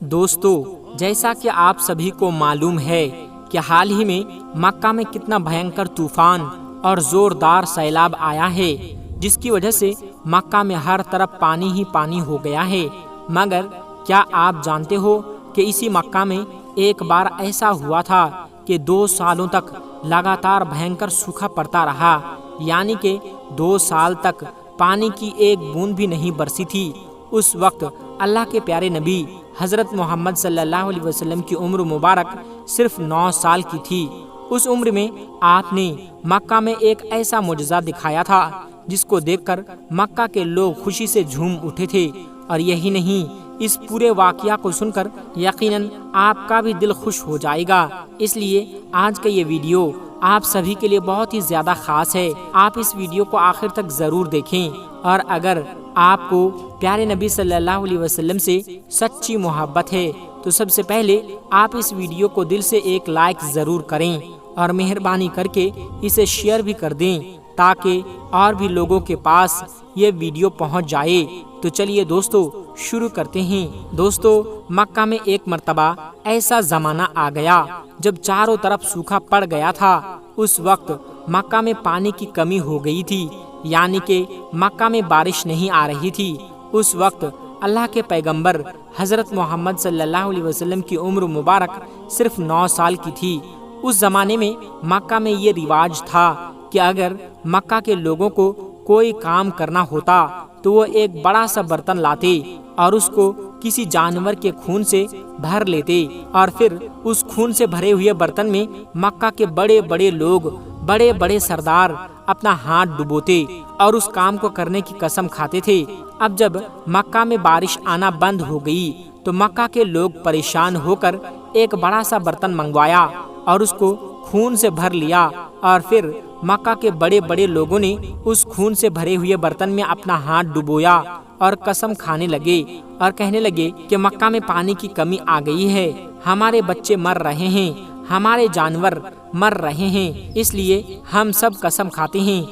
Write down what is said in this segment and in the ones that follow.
دوستو، جیسا کہ آپ سبھی کو معلوم ہے کہ حال ہی میں مکہ میں کتنا بھینکر طوفان اور زوردار سیلاب آیا ہے، جس کی وجہ سے مکہ میں ہر طرف پانی ہی پانی ہو گیا ہے۔ مگر کیا آپ جانتے ہو کہ اسی مکہ میں ایک بار ایسا ہوا تھا کہ 2 سالوں تک لگاتار بھینکر سوکھا پڑتا رہا، یعنی کہ 2 سال تک پانی کی ایک بوند بھی نہیں برسی تھی۔ اس وقت اللہ کے پیارے نبی حضرت محمد صلی اللہ علیہ وسلم کی عمر مبارک صرف 9 سال کی تھی۔ اس عمر میں آپ نے مکہ میں ایک ایسا معجزہ دکھایا تھا جس کو دیکھ کر مکہ کے لوگ خوشی سے جھوم اٹھے تھے۔ اور یہی نہیں، اس پورے واقعہ کو سن کر یقیناً آپ کا بھی دل خوش ہو جائے گا۔ اس لیے آج کا یہ ویڈیو آپ سبھی کے لیے بہت ہی زیادہ خاص ہے۔ آپ اس ویڈیو کو آخر تک ضرور دیکھیں، اور اگر آپ کو پیارے نبی صلی اللہ علیہ وسلم سے سچی محبت ہے تو سب سے پہلے آپ اس ویڈیو کو دل سے ایک لائک ضرور کریں، اور مہربانی کر کے اسے شیئر بھی کر دیں تاکہ اور بھی لوگوں کے پاس یہ ویڈیو پہنچ جائے۔ تو چلیے دوستو شروع کرتے ہیں۔ دوستو، مکہ میں ایک مرتبہ ایسا زمانہ آ گیا جب چاروں طرف سوکھا پڑ گیا تھا۔ اس وقت مکہ میں پانی کی کمی ہو گئی تھی، یعنی کہ مکہ میں بارش نہیں آ رہی تھی۔ اس وقت اللہ کے پیغمبر حضرت محمد صلی اللہ علیہ وسلم کی عمر مبارک صرف 9 سال کی تھی۔ اس زمانے میں مکہ میں یہ رواج تھا کہ اگر مکہ کے لوگوں کو کوئی کام کرنا ہوتا تو وہ ایک بڑا سا برتن لاتے اور اس کو کسی جانور کے خون سے بھر لیتے، اور پھر اس خون سے بھرے ہوئے برتن میں مکہ کے بڑے بڑے لوگ، بڑے بڑے سردار اپنا ہاتھ ڈبوتے اور اس کام کو کرنے کی قسم کھاتے تھے۔ اب جب مکہ میں بارش آنا بند ہو گئی تو مکہ کے لوگ پریشان ہو کر ایک بڑا سا برتن منگوایا اور اس کو خون سے بھر لیا، اور پھر مکہ کے بڑے بڑے لوگوں نے اس خون سے بھرے ہوئے برتن میں اپنا ہاتھ ڈبویا اور قسم کھانے لگے اور کہنے لگے کہ مکہ میں پانی کی کمی آ گئی ہے، ہمارے بچے مر رہے ہیں، ہمارے جانور مر رہے ہیں، اس لیے ہم سب قسم کھاتے ہیں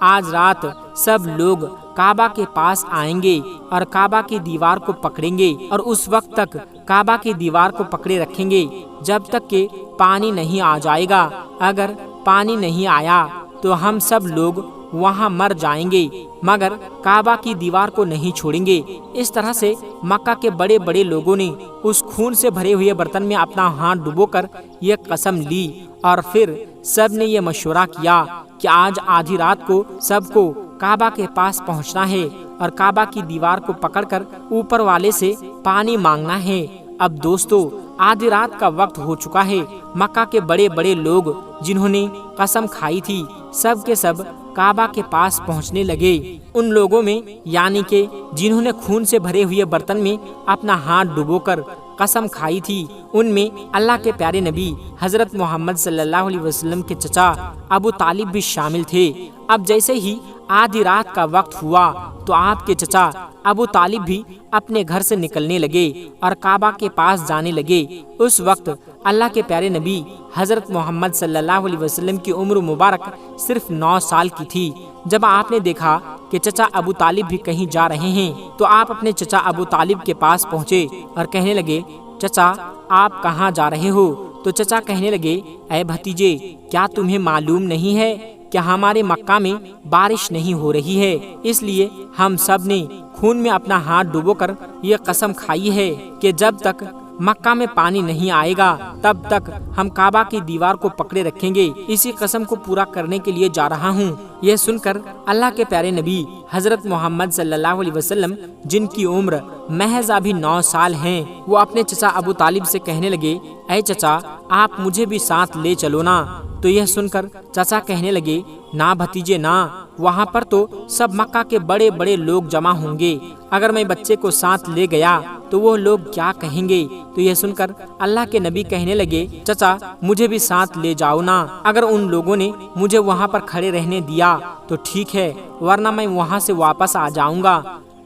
آج رات سب لوگ کعبہ کے پاس آئیں گے اور کعبہ کی دیوار کو پکڑیں گے، اور اس وقت تک کعبہ کی دیوار کو پکڑے رکھیں گے جب تک کہ پانی نہیں آ جائے گا۔ اگر پانی نہیں آیا تو ہم سب لوگ وہاں مر جائیں گے، مگر کعبہ کی دیوار کو نہیں چھوڑیں گے۔ اس طرح سے مکہ کے بڑے بڑے لوگوں نے اس خون سے بھرے ہوئے برتن میں اپنا ہاتھ ڈبو کر یہ قسم لی، اور پھر سب نے یہ مشورہ کیا کہ آج آدھی رات کو سب کو کعبہ کے پاس پہنچنا ہے اور کعبہ کی دیوار کو پکڑ کر اوپر والے سے پانی مانگنا ہے۔ اب دوستو، آدھی رات کا وقت ہو چکا ہے۔ مکہ کے بڑے بڑے لوگ جنہوں نے قسم کھائی تھی سب کے سب کعبہ کے پاس پہنچنے لگے۔ ان لوگوں میں، یعنی کہ جنہوں نے خون سے بھرے ہوئے برتن میں اپنا ہاتھ ڈبو کر قسم کھائی تھی، ان میں اللہ کے پیارے نبی حضرت محمد صلی اللہ علیہ وسلم کے چچا ابو طالب بھی شامل تھے۔ اب جیسے ہی آدھی رات کا وقت ہوا تو آپ کے چچا ابو طالب بھی اپنے گھر سے نکلنے لگے اور کعبہ کے پاس جانے لگے۔ اس وقت اللہ کے پیارے نبی حضرت محمد صلی اللہ علیہ وسلم کی عمر مبارک صرف 9 سال کی تھی۔ جب آپ نے دیکھا کہ چچا ابو طالب بھی کہیں جا رہے ہیں تو آپ اپنے چچا ابو طالب کے پاس پہنچے اور کہنے لگے، چچا آپ کہاں جا رہے ہو؟ تو چچا کہنے لگے، اے بھتیجے، کیا تمہیں معلوم نہیں ہے کہ ہمارے مکہ میں بارش نہیں ہو رہی ہے، اس لیے ہم سب نے خون میں اپنا ہاتھ ڈبو کر یہ قسم کھائی ہے کہ جب تک مکہ میں پانی نہیں آئے گا تب تک ہم کعبہ کی دیوار کو پکڑے رکھیں گے۔ اسی قسم کو پورا کرنے کے لیے جا رہا ہوں۔ یہ سن کر اللہ کے پیارے نبی حضرت محمد صلی اللہ علیہ وسلم، جن کی عمر محض ابھی 9 سال ہیں، وہ اپنے چچا ابو طالب سے کہنے لگے، اے چچا آپ مجھے بھی ساتھ لے چلو نا۔ تو یہ سن کر چچا کہنے لگے، نہ بھتیجے نہ، وہاں پر تو سب مکہ کے بڑے بڑے لوگ جمع ہوں گے، اگر میں بچے کو ساتھ لے گیا تو وہ لوگ کیا کہیں گے؟ تو یہ سن کر اللہ کے نبی کہنے لگے، چچا مجھے بھی ساتھ لے جاؤ نا، اگر ان لوگوں نے مجھے وہاں پر کھڑے رہنے دیا تو ٹھیک ہے، ورنہ میں وہاں سے واپس آ جاؤں گا۔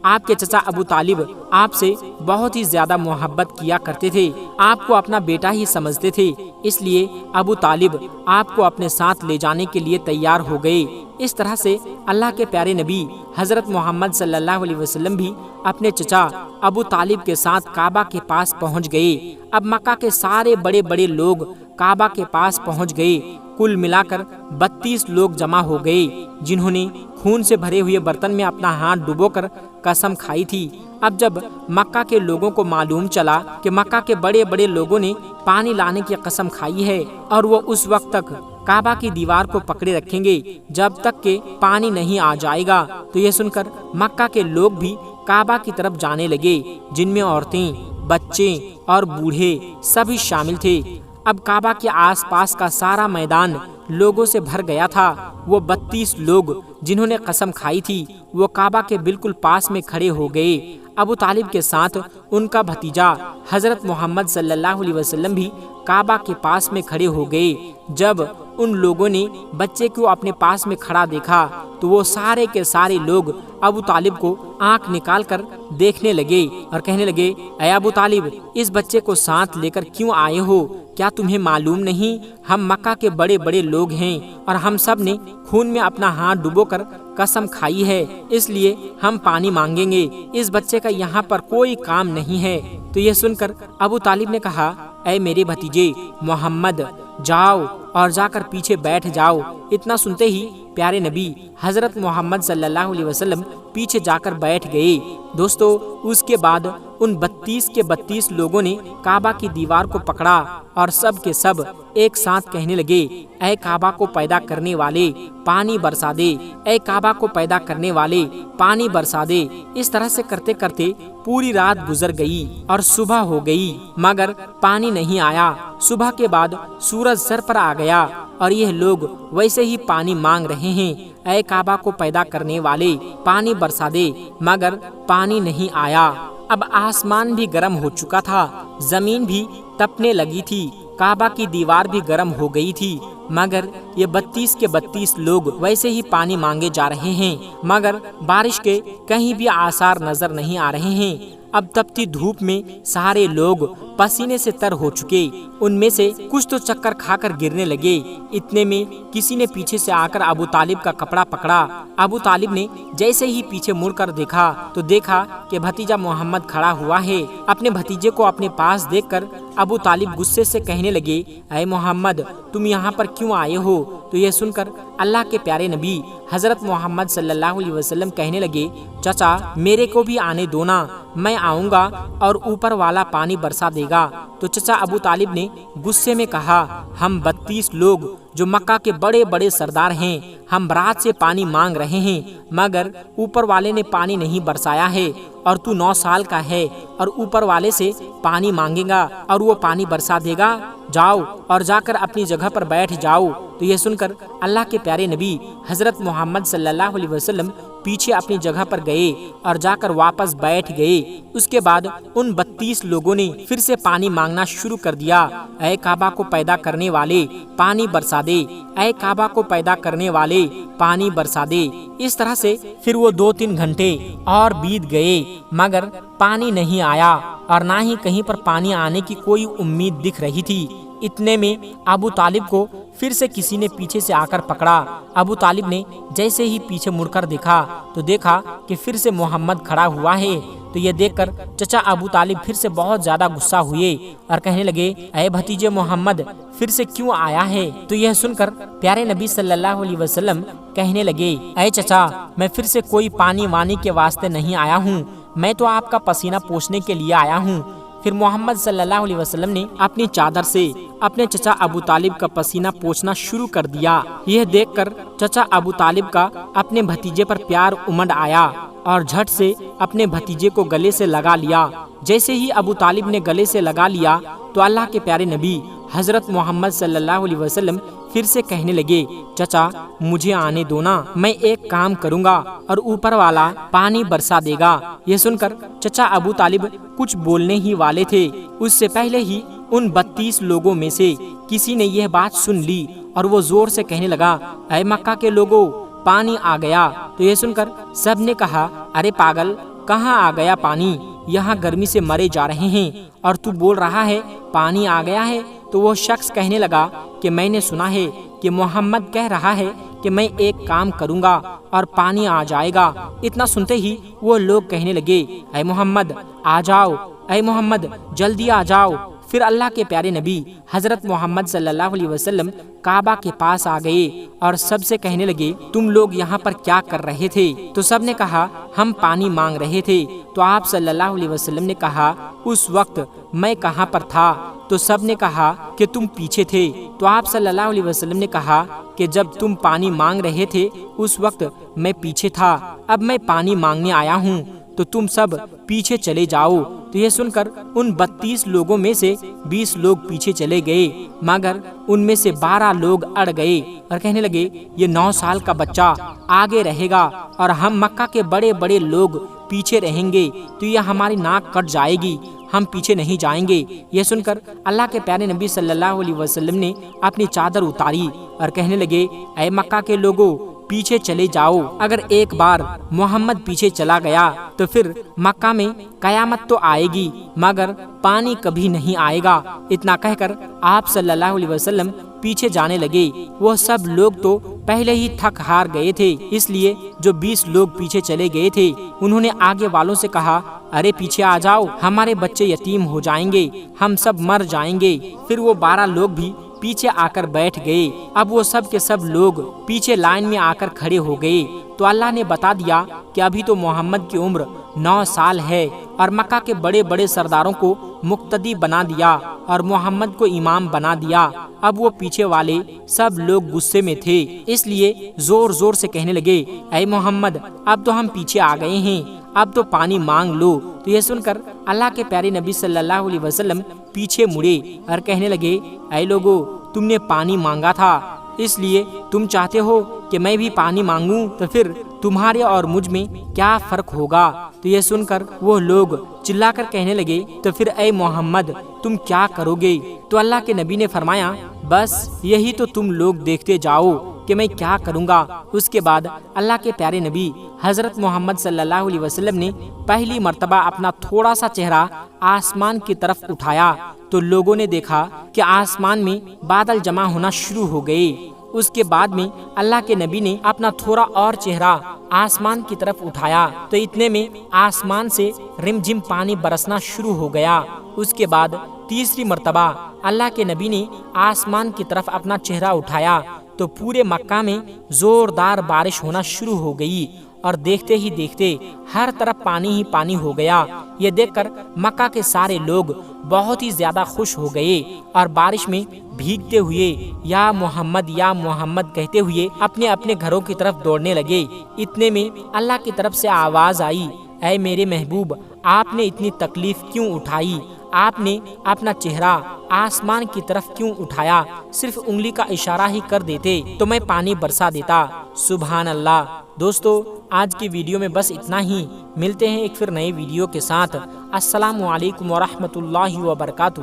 آپ کے چچا ابو طالب آپ سے بہت ہی زیادہ محبت کیا کرتے تھے، آپ کو اپنا بیٹا ہی سمجھتے تھے، اس لیے ابو طالب آپ کو اپنے ساتھ لے جانے کے لیے تیار ہو گئے۔ اس طرح سے اللہ کے پیارے نبی حضرت محمد صلی اللہ علیہ وسلم بھی اپنے چچا ابو طالب کے ساتھ کعبہ کے پاس پہنچ گئے۔ اب مکہ کے سارے بڑے بڑے لوگ کعبہ کے پاس پہنچ گئے۔ کل ملا کر 32 لوگ جمع ہو گئے، جنہوں نے خون سے بھرے ہوئے برتن میں اپنا ہاتھ ڈبو کر قسم کھائی تھی۔ اب جب مکہ کے لوگوں کو معلوم چلا کہ مکہ کے بڑے بڑے لوگوں نے پانی لانے کی قسم کھائی ہے اور وہ اس وقت تک کعبہ کی دیوار کو پکڑے رکھیں گے جب تک کہ پانی نہیں آ جائے گا، تو یہ سن کر مکہ کے لوگ بھی کعبہ کی طرف جانے لگے، جن میں عورتیں، بچے اور بوڑھے سبھی شامل تھے۔ اب کعبہ کے آس پاس کا سارا میدان لوگوں سے بھر گیا تھا۔ وہ 32 لوگ جنہوں نے قسم کھائی تھی وہ کعبہ کے بالکل پاس میں کھڑے ہو گئے۔ ابو طالب کے ساتھ ان کا بھتیجا حضرت محمد صلی اللہ علیہ وسلم بھی کعبہ کے پاس میں کھڑے ہو گئے۔ جب ان لوگوں نے بچے کو اپنے پاس میں کھڑا دیکھا تو وہ سارے کے سارے لوگ ابو طالب کو آنکھ نکال کر دیکھنے لگے اور کہنے لگے، اے ابو طالب، اس بچے کو ساتھ لے کر کیوں آئے ہو؟ کیا تمہیں معلوم نہیں ہم مکہ کے بڑے بڑے لوگ ہیں اور ہم سب نے خون میں اپنا ہاتھ ڈبو کر قسم کھائی ہے، اس لیے ہم پانی مانگیں گے، اس بچے کا یہاں پر کوئی کام نہیں ہے۔ تو یہ سن کر ابو طالب نے کہا، اے میرے بھتیجے محمد، جاؤ اور جا کر پیچھے بیٹھ جاؤ۔ اتنا سنتے ہی پیارے نبی حضرت محمد صلی اللہ علیہ وسلم پیچھے جا کر بیٹھ گئے۔ دوستو، اس کے بعد ان 32 کے 32 لوگوں نے کعبہ کی دیوار کو پکڑا اور سب کے سب ایک ساتھ کہنے لگے، اے کعبہ کو پیدا کرنے والے، پانی برسا دے، اے کعبہ کو پیدا کرنے والے، پانی برسا دے۔ اس طرح سے کرتے کرتے پوری رات گزر گئی اور صبح ہو گئی مگر پانی نہیں آیا۔ صبح کے بعد سورج سر پر آ گیا اور یہ لوگ ویسے ہی پانی مانگ رہے ہیں، اے کعبہ کو پیدا کرنے والے، پانی برسا دے، مگر پانی نہیں آیا۔ اب آسمان بھی گرم ہو چکا تھا، زمین بھی تپنے لگی تھی، کعبہ کی دیوار بھی گرم ہو گئی تھی، مگر یہ 32 کے 32 لوگ ویسے ہی پانی مانگے جا رہے ہیں، مگر بارش کے کہیں بھی آثار نظر نہیں آ رہے ہیں۔ اب تپتی دھوپ میں سارے لوگ پسینے سے تر ہو چکے، ان میں سے کچھ تو چکر کھا کر گرنے لگے۔ اتنے میں کسی نے پیچھے سے آ کر ابو طالب کا کپڑا پکڑا۔ ابو طالب نے جیسے ہی پیچھے مڑ کر دیکھا تو دیکھا کہ بھتیجا محمد کھڑا ہوا ہے۔ اپنے بھتیجے کو اپنے پاس دیکھ کر ابو طالب غصے سے کہنے لگے، اے محمد، تم یہاں پر کیوں آئے ہو؟ تو یہ سن کر اللہ کے پیارے نبی حضرت محمد صلی اللہ علیہ وسلم کہنے لگے، چچا، میرے کو بھی آنے دو نا، میں آؤں گا اور اوپر والا پانی برسا دے گا۔ تو چچا ابو طالب نے غصے میں کہا، ہم 32 لوگ جو مکہ کے بڑے بڑے سردار ہیں، ہم رات سے پانی مانگ رہے ہیں مگر اوپر والے نے پانی نہیں برسایا ہے، اور تو 9 سال کا ہے اور اوپر والے سے پانی مانگے گا اور وہ پانی برسا دے گا؟ جاؤ اور جا کر اپنی جگہ پر بیٹھ جاؤ۔ تو یہ سن کر اللہ کے پیارے نبی حضرت محمد صلی اللہ علیہ وسلم پیچھے اپنی جگہ پر گئے اور جا کر واپس بیٹھ گئے۔ اس کے بعد ان 32 لوگوں نے پھر سے پانی مانگنا شروع کر دیا، اے کعبہ کو پیدا کرنے والے، پانی برسا دے، اے کعبہ کو پیدا کرنے والے، پانی برسا دے۔ اس طرح سے پھر وہ 2-3 گھنٹے اور بیت گئے مگر پانی نہیں آیا اور نہ ہی کہیں پر پانی آنے کی کوئی امید دکھ رہی تھی۔ اتنے میں ابو طالب کو پھر سے کسی نے پیچھے سے آ کر پکڑا۔ ابو طالب نے جیسے ہی پیچھے مڑ کر دیکھا تو دیکھا کہ پھر سے محمد کھڑا ہوا ہے۔ تو یہ دیکھ کر چچا ابو طالب پھر سے بہت زیادہ غصہ ہوئے اور کہنے لگے، اے بھتیجے محمد، پھر سے کیوں آیا ہے؟ تو یہ سن کر پیارے نبی صلی اللہ علیہ وسلم کہنے لگے، اے چچا، میں پھر سے کوئی پانی وانی کے واسطے نہیں آیا ہوں، میں تو آپ کا پسینہ پوچھنے کے لیے آیا ہوں۔ پھر محمد صلی اللہ علیہ وسلم نے اپنی چادر سے اپنے چچا ابو طالب کا پسینہ پوچھنا شروع کر دیا۔ یہ دیکھ کر چچا ابو طالب کا اپنے بھتیجے پر پیار امڈ آیا اور جھٹ سے اپنے بھتیجے کو گلے سے لگا لیا۔ جیسے ہی ابو طالب نے گلے سے لگا لیا تو اللہ کے پیارے نبی حضرت محمد صلی اللہ علیہ وسلم پھر سے کہنے لگے، چچا، مجھے آنے دو نا، میں ایک کام کروں گا اور اوپر والا پانی برسا دے گا۔ یہ سن کر چچا ابو طالب کچھ بولنے ہی والے تھے، اس سے پہلے ہی ان 32 لوگوں میں سے کسی نے یہ بات سن لی اور وہ زور سے کہنے لگا، اے مکہ کے لوگوں، پانی آ گیا۔ تو یہ سن کر سب نے کہا، ارے پاگل، کہاں آ گیا پانی؟ یہاں گرمی سے مرے جا رہے ہیں اور تو بول رہا ہے پانی آ گیا ہے۔ تو وہ شخص کہنے لگا کہ میں نے سنا ہے کہ محمد کہہ رہا ہے کہ میں ایک کام کروں گا اور پانی آ جائے گا۔ اتنا سنتے ہی وہ لوگ کہنے لگے اے محمد آ جاؤ، اے محمد جلدی آ جاؤ۔ پھر اللہ کے پیارے نبی حضرت محمد صلی اللہ علیہ وسلم کعبہ کے پاس آ گئے اور سب سے کہنے لگے تم لوگ یہاں پر کیا کر رہے تھے؟ تو سب نے کہا ہم پانی مانگ رہے تھے۔ تو آپ صلی اللہ علیہ وسلم نے کہا اس وقت میں کہاں پر تھا؟ تو سب نے کہا کہ تم پیچھے تھے۔ تو آپ صلی اللہ علیہ وسلم نے کہا کہ جب تم پانی مانگ رہے تھے اس وقت میں پیچھے تھا، اب میں پانی مانگنے آیا ہوں تو تم سب پیچھے چلے جاؤ۔ تو یہ سن کر ان 32 لوگوں میں سے 20 لوگ پیچھے چلے گئے، مگر ان میں سے 12 لوگ اڑ گئے اور کہنے لگے یہ 9 سال کا بچہ آگے رہے گا اور ہم مکہ کے بڑے بڑے لوگ پیچھے رہیں گے تو یہ ہماری ناک کٹ جائے گی، ہم پیچھے نہیں جائیں گے۔ یہ سن کر اللہ کے پیارے نبی صلی اللہ علیہ وسلم نے اپنی چادر اتاری اور کہنے لگے اے مکہ کے لوگوں پیچھے چلے جاؤ۔ اگر ایک بار محمد پیچھے چلا گیا تو پھر مکہ میں قیامت تو آئے گی مگر پانی کبھی نہیں آئے گا۔ اتنا کہہ کر آپ صلی اللہ علیہ وسلم پیچھے جانے لگے۔ وہ سب لوگ تو پہلے ہی تھک ہار گئے تھے، اس لیے جو 20 لوگ پیچھے چلے گئے تھے انہوں نے آگے والوں سے کہا ارے پیچھے آ جاؤ، ہمارے بچے یتیم ہو جائیں گے، ہم سب مر جائیں گے۔ پھر وہ 12 لوگ بھی پیچھے آ کر بیٹھ گئے۔ اب وہ سب کے سب لوگ پیچھے لائن میں آ کر کھڑے ہو گئے تو اللہ نے بتا دیا کہ ابھی تو محمد کی عمر 9 سال ہے اور مکہ کے بڑے بڑے سرداروں کو مقتدی بنا دیا اور محمد کو امام بنا دیا۔ اب وہ پیچھے والے سب لوگ غصے میں تھے، اس لیے زور زور سے کہنے لگے اے محمد اب تو ہم پیچھے آ گئے ہیں، اب تو پانی مانگ لو۔ تو یہ سن کر اللہ کے پیارے نبی صلی اللہ علیہ وسلم پیچھے مڑے اور کہنے لگے اے لوگو تم نے پانی مانگا تھا، اس لیے تم چاہتے ہو کہ میں بھی پانی مانگوں، تو پھر تمہارے اور مجھ میں کیا فرق ہوگا؟ تو یہ سن کر وہ لوگ چلا کر کہنے لگے تو پھر اے محمد تم کیا کرو گے؟ تو اللہ کے نبی نے فرمایا بس یہی تو تم لوگ دیکھتے جاؤ کہ میں کیا کروں گا۔ اس کے بعد اللہ کے پیارے نبی حضرت محمد صلی اللہ علیہ وسلم نے پہلی مرتبہ اپنا تھوڑا سا چہرہ آسمان کی طرف اٹھایا تو لوگوں نے دیکھا کہ آسمان میں بادل جمع ہونا شروع ہو گئے۔ اس کے بعد میں اللہ کے نبی نے اپنا تھوڑا اور چہرہ آسمان کی طرف اٹھایا تو اتنے میں آسمان سے رم جھم پانی برسنا شروع ہو گیا۔ اس کے بعد تیسری مرتبہ اللہ کے نبی نے آسمان کی طرف اپنا چہرہ اٹھایا تو پورے مکہ میں زوردار بارش ہونا شروع ہو گئی اور دیکھتے ہی دیکھتے ہر طرف پانی ہی پانی ہو گیا۔ یہ دیکھ کر مکہ کے سارے لوگ بہت ہی زیادہ خوش ہو گئے اور بارش میں بھیگتے ہوئے یا محمد کہتے ہوئے اپنے اپنے گھروں کی طرف دوڑنے لگے۔ اتنے میں اللہ کی طرف سے آواز آئی اے میرے محبوب آپ نے اتنی تکلیف کیوں اٹھائی؟ آپ نے اپنا چہرہ آسمان کی طرف کیوں اٹھایا؟ صرف انگلی کا اشارہ ہی کر دیتے تو میں پانی برسا دیتا۔ سبحان اللہ۔ دوستو آج کی ویڈیو میں بس اتنا ہی، ملتے ہیں ایک پھر نئے ویڈیو کے ساتھ۔ السلام علیکم ورحمۃ اللہ وبرکاتہ۔